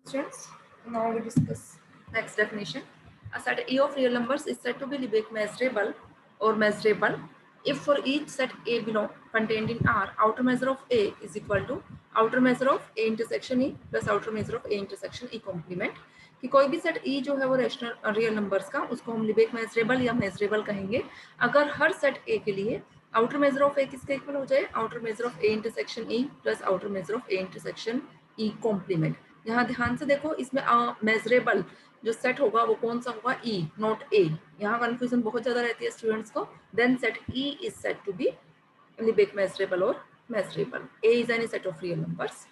Students, now we discuss next definition. A set E of real numbers is said to be Lebesgue measurable or measurable if for each set A below contained in R, outer measure of A is equal to outer measure of A intersection E plus outer measure of A intersection E complement. कि कोई भी set E जो है वो rational real numbers का उसको हम Lebesgue measurable या मेजरेबल कहेंगे अगर हर सेट A के लिए आउटर मेजर ऑफ ए किसके इक्वल हो जाए, outer measure of A intersection E plus outer measure of A intersection E complement. यहाँ ध्यान से देखो, इसमें मेजरेबल जो सेट होगा वो कौन सा होगा, ई नॉट ए। यहाँ कंफ्यूजन बहुत ज्यादा रहती है स्टूडेंट्स को। Then set E is set to be Lebesgue measurable और measurable. A is any set of real numbers.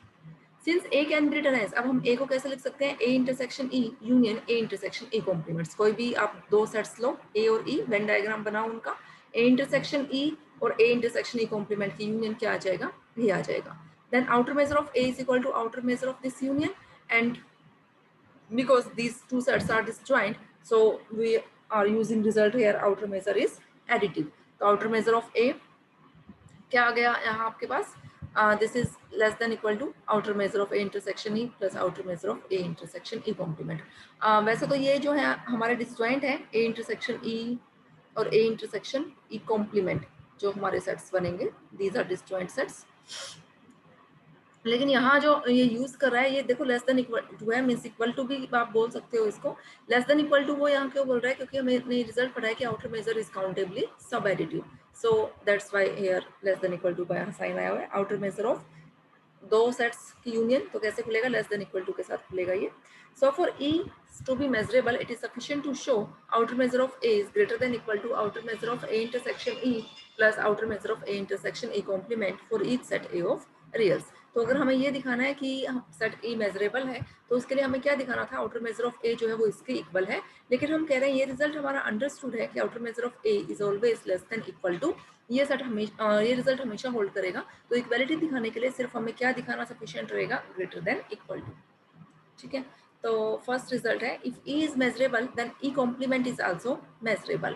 Since A can be written as, अब हम A को कैसे लिख सकते हैं, A intersection E union A intersection E complements. कोई भी आप दो सेट्स लो A और E, वेन डायग्राम बनाओ उनका, A इंटरसेक्शन E और A इंटरसेक्शन E कॉम्प्लीमेंट की यूनियन क्या आ जाएगा, ये आ जाएगा। Then outer measure of A is equal to outer measure of this union and because these two sets are disjoint, so we are using result here, outer measure is additive. तो outer measure of A क्या आ गया यहाँ आपके पास, this is less than equal to outer measure of A intersection E plus outer measure of A intersection E complement. वैसे तो ये जो है हमारे डिसजॉइंट है, ए इंटरसेक्शन ई और ए इंटरसेक्शन ई कॉम्प्लीमेंट जो हमारे सेट्स बनेंगे, दीज आर डिसजॉइंट सेट्स। लेकिन यहाँ जो ये यूज कर रहा है, ये देखो लेस देन इक्वल टू है, मीन्स इक्वल टू भी आप बोल सकते हो इसको। लेस देन इक्वल टू वो यहाँ क्यों बोल रहा है, क्योंकि हमें रिजल्ट पढ़ा है कि outer measure is countably subadditive, so that's why here less than equal to का साइन आया हुआ है। आउटर मेजर ऑफ दो सेट्स की यूनियन तो कैसे खुलेगा, लेस देन इक्वल टू के साथ खुलेगा ये। So for E to be measurable, it is sufficient to show outer measure of A is greater than equal to outer measure of A intersection E plus outer measure of A intersection E complement for each set A of reals. तो अगर हमें ये दिखाना है कि set E measurable है तो उसके लिए हमें क्या दिखाना था, आउटर मेजर ऑफ A जो है वो इसके इक्वल है। लेकिन हम कह रहे हैं ये रिजल्ट हमारा अंडरस्टूड है कि outer measure of A is always less than equal to, ये सेट हमेशा ये रिजल्ट हमेशा होल्ड करेगा। तो इक्वालिटी दिखाने के लिए सिर्फ हमें क्या दिखाना सफिशिएंट रहेगा, ग्रेटर देन इक्वल टू। ठीक है, तो फर्स्ट रिजल्ट है if E is measurable then E complement is also measurable.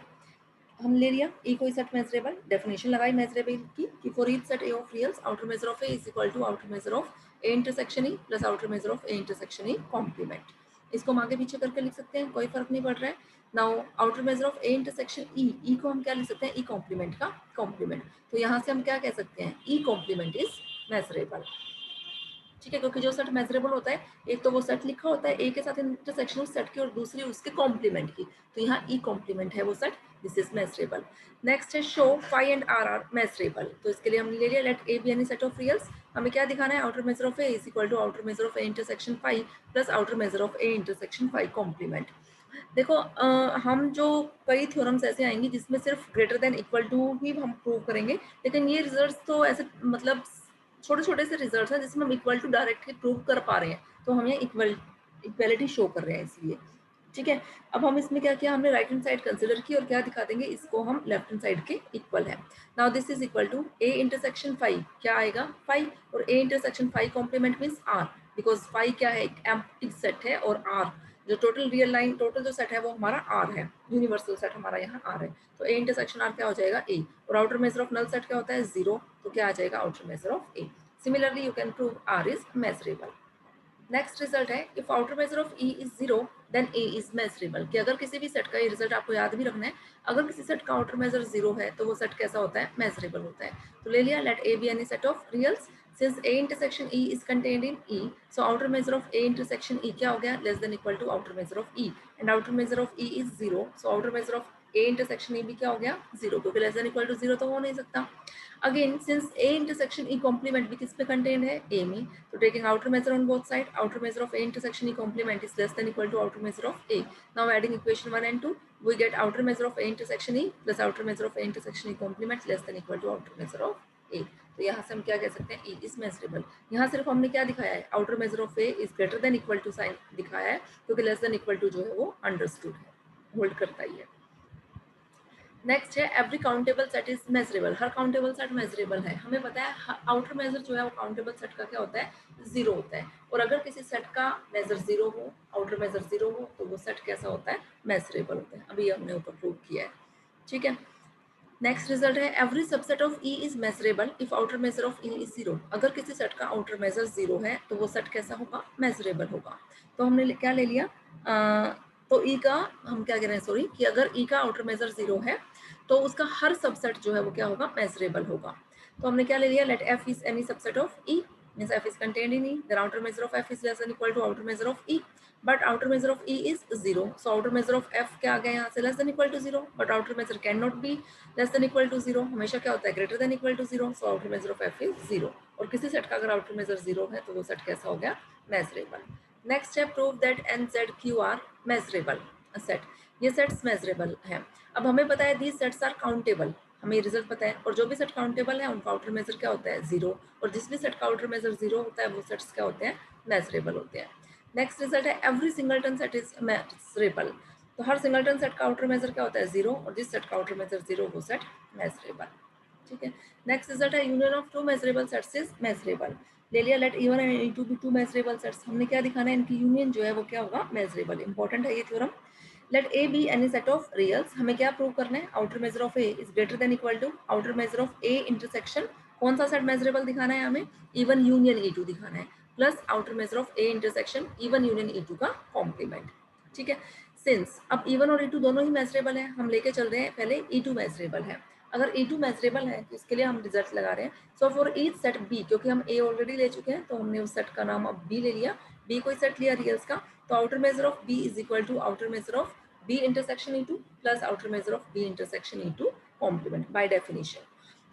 हम ले लिया E कोई सेट मेजरेबल, डेफिनेशन लगाई मेजरेबल की कि for each set A of reals outer measure of A is equal to outer measure of A intersection E plus outer measure of A intersection E complement. इसको हम आगे पीछे करके लिख सकते हैं, कोई फर्क नहीं पड़ रहा है। Now outer measure of A intersection E को हम क्या लिख सकते हैं, E कॉम्प्लीमेंट का कॉम्प्लीमेंट। तो यहाँ से हम क्या कह सकते हैं, E कॉम्प्लीमेंट इज मेजरेबल। ठीक है, क्योंकि जो सेट मेजरेबल होता है, एक तो वो सेट लिखा होता है ए के साथ इंटरसेक्शन उस सेट की और दूसरी उसके कॉम्प्लीमेंट की, तो यहाँ ई कॉम्प्लीमेंट है वो सेट, दिस इज मेजरेबल। नेक्स्ट है show phi and R are measurable. तो इसके लिए हम ले लिया let A B any set of reals. हमें क्या दिखाना है, outer measure of A is equal to outer measure of A intersection phi plus outer measure of A intersection phi complement. देखो हम जो कई थ्योरम्स ऐसे आएंगे जिसमें सिर्फ ग्रेटर देन इक्वल टू ही हम प्रूव करेंगे, लेकिन ये रिजल्ट्स तो ऐसे मतलब छोटे छोटे से रिजल्ट्स हैं जिसमें हम इक्वल टू डायरेक्टली प्रूव कर पा रहे हैं, तो हम ये इक्वलिटी शो कर रहे हैं इसलिए। ठीक है, अब हम इसमें क्या किया, हमने राइट हैंड साइड कंसिडर की और क्या दिखा देंगे, इसको हम लेफ्ट हैंड साइड के इक्वल है। Now this is equal to A intersection phi, क्या आएगा फाई, और A intersection phi complement means R, because phi क्या है, एक एम्प्टी सेट है और आर जो टोटल रियल लाइन टोटल जो सेट है वो हमारा आर है, यूनिवर्सल सेट हमारा यहाँ आर है। तो ए इंटरसेक्शन आर क्या हो जाएगा ए, और outer measure of null set क्या होता है जीरो, तो क्या आ जाएगा outer measure of A. Similarly you can prove R is measurable. Next result है if outer measure of E is zero then A is measurable, कि अगर किसी भी सेट का, ये रिजल्ट आपको याद भी रखना है, अगर किसी सेट का आउटर मेजर जीरो है तो वो सेट कैसा होता है, मेजरेबल होता है। तो ले लिया let A B any set of reals, since a intersection E is contained in E, so outer measure of A intersection E क्या हो गया, less than equal to outer measure of E, and outer measure of E is zero, so outer measure of A intersection E भी क्या हो गया, zero, क्योंकि less than equal to zero तो हो नहीं सकता। Again, since A intersection E complement भी किस पे contained है, A में, तो taking outer measure on both side, outer measure of A intersection E complement is less than equal to outer measure of A. Now adding equation 1 and 2, we get outer measure of A intersection E plus outer measure of A intersection E complement less than equal to outer measure of A. तो यहाँ से हम क्या कह सकते हैं, E is measurable। यहाँ सिर्फ हमने क्या दिखाया है, outer measure of A is greater than equal to sign दिखाया है, क्योंकि less than equal to जो है वो understood है, होल्ड करता ही है। नेक्स्ट है every countable set is measurable, her countable set measurable है। हमें पता है आउटर मेजर जो है वो काउंटेबल सेट का क्या होता है, जीरो होता है, और अगर किसी सेट का मेजर जीरो हो, आउटर मेजर जीरो हो, तो वो सेट कैसा होता है, मेजरेबल होता है। अभी हमने ऊपर प्रूव किया है। ठीक है, नेक्स्ट रिजल्ट है every subset of E is measurable if outer measure of E is zero. अगर किसी सेट का आउटर मेजर जीरो है तो वो सेट कैसा होगा, मेजरेबल होगा। तो हमने क्या ले लिया, तो ई का हम क्या कह रहे हैं, सॉरी, कि अगर ई का आउटर मेजर जीरो है तो उसका हर सबसेट जो है वो क्या होगा, मेजरेबल होगा। तो हमने क्या ले लिया, let F is any subset of E, means f is contained in E, then outer measure of f is less than equal to outer measure of E, but outer measure of E is 0, so outer measure of f क्या आ गया यहाँ से, less than equal to 0, but outer measure cannot be less than equal to 0, हमेशा क्या होता है, greater than equal to 0, so outer measure of f is 0, और किसी सेट का अगर outer measure 0 है तो वो सेट कैसा हो गया, measurable। नेक्स्ट है prove that N Z Q R measurable set, ये सेट्स मेजरेबल हैं। अब हमें पता है दीज सेट्स आर काउंटेबल, हमें रिजल्ट पता है, और जो भी सेट काउंटेबल है उनका आउटर मेजर क्या होता है, जीरो, और जिस भी सेट का आउटर मेजर जीरो होता है वो सेट्स क्या होते हैं, मेजरेबल होते हैं। नेक्स्ट रिजल्ट है every singleton set is measurable, तो हर सिंगलटन सेट का आउटर मेजर क्या होता है, जीरो, और जिस सेट का आउटर मेजर जीरो वो सेट मेजरेबल। ठीक है, नेक्स्ट रिजल्ट है union of two measurable sets is measurable, ले लिया, let E1 and E2 be two measurable sets, हमने क्या दिखाना है, इनकी यूनियन जो है वो क्या होगा, मेजरेबल। इंपॉर्टेंट है ये theorem. Let A B any set of reals, हमें क्या प्रूव करना है, outer measure of A is greater than equal to outer measure of A intersection, कौन सा सेट मेजरेबल दिखाना है हमें, E1 यूनियन E2 दिखाना है, plus outer measure of A intersection E1 union E2 का कॉम्प्लीमेंट। ठीक है, सिंस अब E1 और E2 दोनों ही मेजरेबल है, हम लेके चल रहे हैं पहले E2 मेजरेबल है। अगर E2 मेजरेबल है तो इसके लिए हम रिजल्ट लगा रहे हैं, so for each set B, क्योंकि हम A ऑलरेडी ले चुके हैं तो हमने उस सेट का नाम अब B ले लिया, B कोई सेट लिया रियल्स का, तो outer measure of B is equal to outer measure of B intersection E2 plus outer measure of B intersection E2 complement by definition.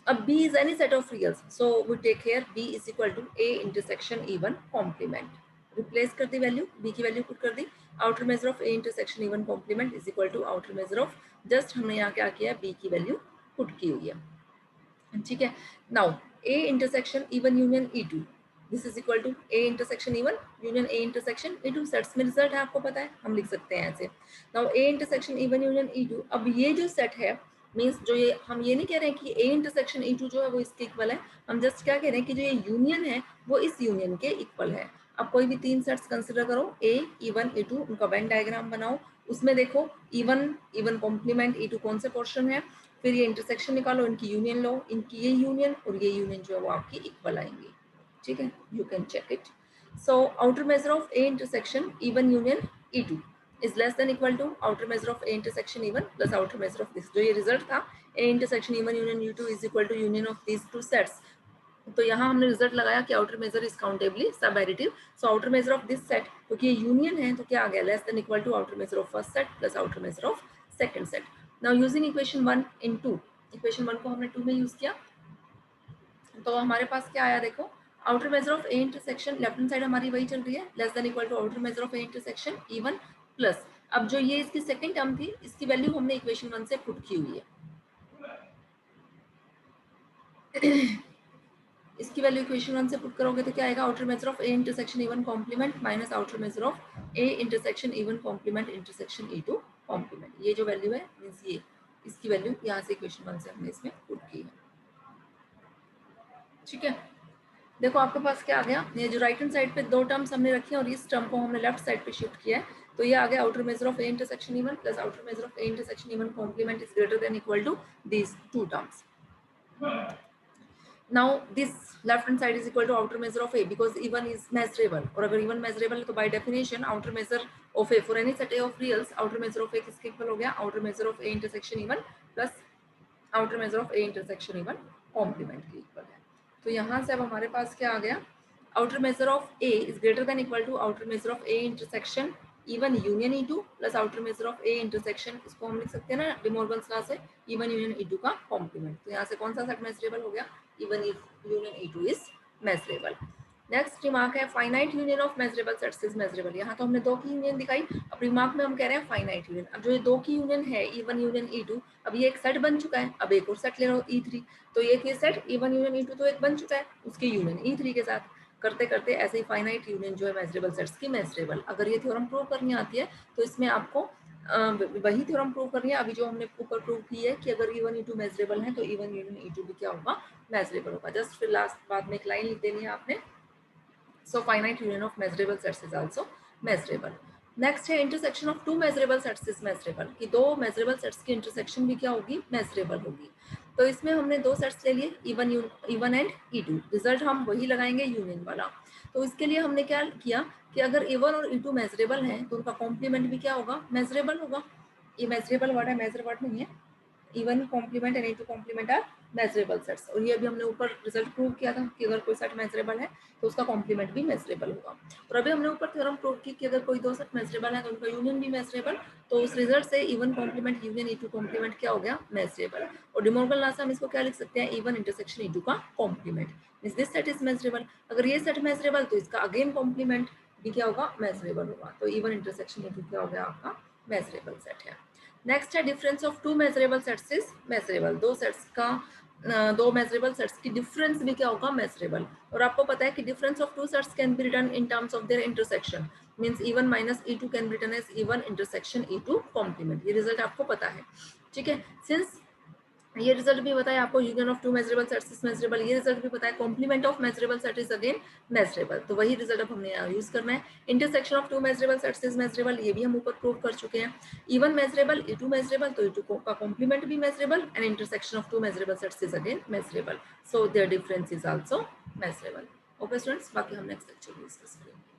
अब B is any set of reals, so we take here B is equal to A intersection E1 complement. Replace कर दी value, B की value put कर दी, outer measure of A intersection E1 complement is equal to outer measure of, just हमने यहाँ क्या किया, B की value put की हुई है। ठीक है, now A intersection E1 union E2, this is equal to A intersection E1 union A intersection E2, sets में रिजल्ट है आपको पता है, हम लिख सकते हैं ऐसे, नाउ ए इंटरसेक्शन E1 यूनियन E2। अब ये जो सेट है मींस जो ये, हम ये नहीं कह रहे हैं कि ए इंटरसेक्शन E2 जो है वो इसके इक्वल है, हम जस्ट क्या कह रहे हैं कि जो ये यूनियन है वो इस यूनियन के इक्वल है। अब कोई भी तीन सेट्स कंसिडर करो, ए E1 E2, उनका वेन डायग्राम बनाओ, उसमें देखो E1 कॉम्प्लीमेंट E2 कौन से पोर्शन है, फिर ये इंटरसेक्शन निकालो, इनकी यूनियन लो, इनकी ये यूनियन और ये यूनियन जो है वो आपकी इक्वल आएंगी। ठीक है, you can check it. So outer measure of A intersection E1 union E2 is less than equal to outer measure of A intersection E1 plus outer measure of this, जो ये result था A intersection E1 union E2 is equal to union of this two sets, तो यहाँ हमने result लगाया कि outer measure is countably subadditive, so outer measure of this set, क्योंकि ये यूनियन है तो क्या आ गया, less than equal to outer measure of first set plus outer measure of second set. Now using equation 1 in 2, equation 1 को हमने 2 में यूज किया, तो हमारे पास क्या आया, देखो outer measure of A intersection, left hand side हमारी वही चल रही है, less than equal to outer measure of A intersection E1 plus, अब जो ये इसकी सेकंड टर्म थी इसकी वैल्यू हमने इक्वेशन 1 से पुट की हुई है इसकी वैल्यू इक्वेशन 1 से पुट करोगे तो क्या आएगा, outer measure of A intersection E1 complement minus outer measure of A intersection E1 complement intersection E2 complement, ये जो वैल्यू है मींस ये इसकी वैल्यू यहाँ से इक्वेशन 1 से हमने इसमें पुट की है। ठीक है, देखो आपके पास क्या आ गया, ये जो राइट हैंड साइड पे दो टर्म्स हमने रखी हैं और इस टर्म को हमने लेफ्ट साइड पे शिफ्ट किया है, तो ये आ गया outer measure of A intersection E1 plus outer measure of A intersection E1 complement is greater than equal to these two terms. Now this left hand side is equal to outer measure of A because E1 is measurable, और अगर E1 measurable है तो by definition outer measure of A for any set A of reals, outer measure of A किसके equal हो गया, outer measure of A intersection E1 plus outer measure of A intersection E1 complement के equal है। तो यहाँ से अब हमारे पास क्या आ गया, outer measure of A is greater than equal to outer measure of A intersection E1 union E2 plus outer measure of A intersection, इसको हम लिख सकते हैं ना डिमॉर्गन्स लॉ से, E1 union E2 का कॉम्प्लीमेंट, तो यहाँ से कौन सा सेट मेजरेबल हो गया, E1 union E2 is measurable. Next remark है finite union of measurable sets is measurable, यहाँ तो हमने दो की यूनियन दिखाई, अब रिमार्क में हम कह रहे हैं फाइनाइट यूनियन। अब जो ये दो की यूनियन है E1 यूनियन E2, अब ये एक सेट बन चुका है, अब एक और सेट ले लो E3, तो ये सेट E1 यूनियन E2 तो एक बन चुका है, उसके यूनियन E3 के साथ करते करते ऐसे ही फाइनाइट यूनियन जो है मेजरेबल सेट्स की मेजरेबल। अगर ये थ्योरम प्रूव करनी आती है तो इसमें आपको वही थ्योरम प्रूव करनी है अभी जो हमने ऊपर प्रूव की है कि अगर E1 E2 मेजरेबल है तो E1 यूनियन E2 भी क्या होगा, मेजरेबल होगा। जस्ट फिर लास्ट बाद में एक लाइन लिख देनी है आपने, so finite union of measurable sets is also measurable. Next है intersection of two measurable sets is measurable, कि दो मेजरेबल सेट्स की इंटरसेक्शन भी क्या होगी, मेजरेबल होगी। तो इसमें हमने दो सेट्स ले लिए, E1 एंड E2, रिजल्ट हम वही लगाएंगे यूनियन वाला। तो इसके लिए हमने क्या किया कि अगर E1 और E2 मेजरेबल हैं तो उनका कॉम्प्लीमेंट भी क्या होगा, मेजरेबल होगा। ये मेजरेबल वर्ड है, मेजर वर्ड नहीं है। E1 complement and E2 complement are measurable sets, और ये भी हमने ऊपर रिजल्ट प्रूव किया था कि अगर कोई सेट मेजरेबल है तो उसका कॉम्प्लीमेंट भी मेजरेबल होगा। और अभी हमने ऊपर थ्योरम प्रूव की कि अगर कोई दो सेट मेजरेबल है तो उनका यूनियन भी मेजरेबल, तो उस रिजल्ट से E1 complement union E2 complement क्या हो गया, मेजरेबल। और डिमोर्गन लॉ से हम इसको क्या लिख सकते हैं, E1 इंटरसेक्शन E2 का complement means this set is measurable. अगर ये सेट मेजरेबल तो इसका अगेन कॉम्प्लीमेंट भी क्या होगा, मेजरेबल होगा। तो E1 इंटरसेक्शन E2 क्या हो गया, आपका मेजरेबल सेट है। नेक्स्ट है difference of two measurable sets is measurable, दो सेट्स का दो मेजरेबल सेट्स की डिफरेंस भी क्या होगा, मेजरेबल। और आपको पता है कि difference of two sets can be written in terms of their intersection, means E1 minus E2 can be written as E1 intersection E2 complement. ये रिजल्ट आपको पता है, ठीक है। सिंस ये रिजल्ट भी बताया आपको, union of two measurable sets is measurable, ये रिजल्ट भी बताया complement of measurable set is again measurable. तो वही रिजल्ट अब हमने यहाँ यूज करना है। Intersection of two measurable sets is measurable, ये भी हम ऊपर प्रूव कर चुके हैं। E1 मेजरेबल, E2 मेजरेबल, तो E2 का कॉम्प्लीमेंट भी measurable, and intersection of two measurable sets is again measurable, so their difference is also measurable. Okay students, बाकी हम नेक्स्ट लेक्चर में डिस्कस करेंगे।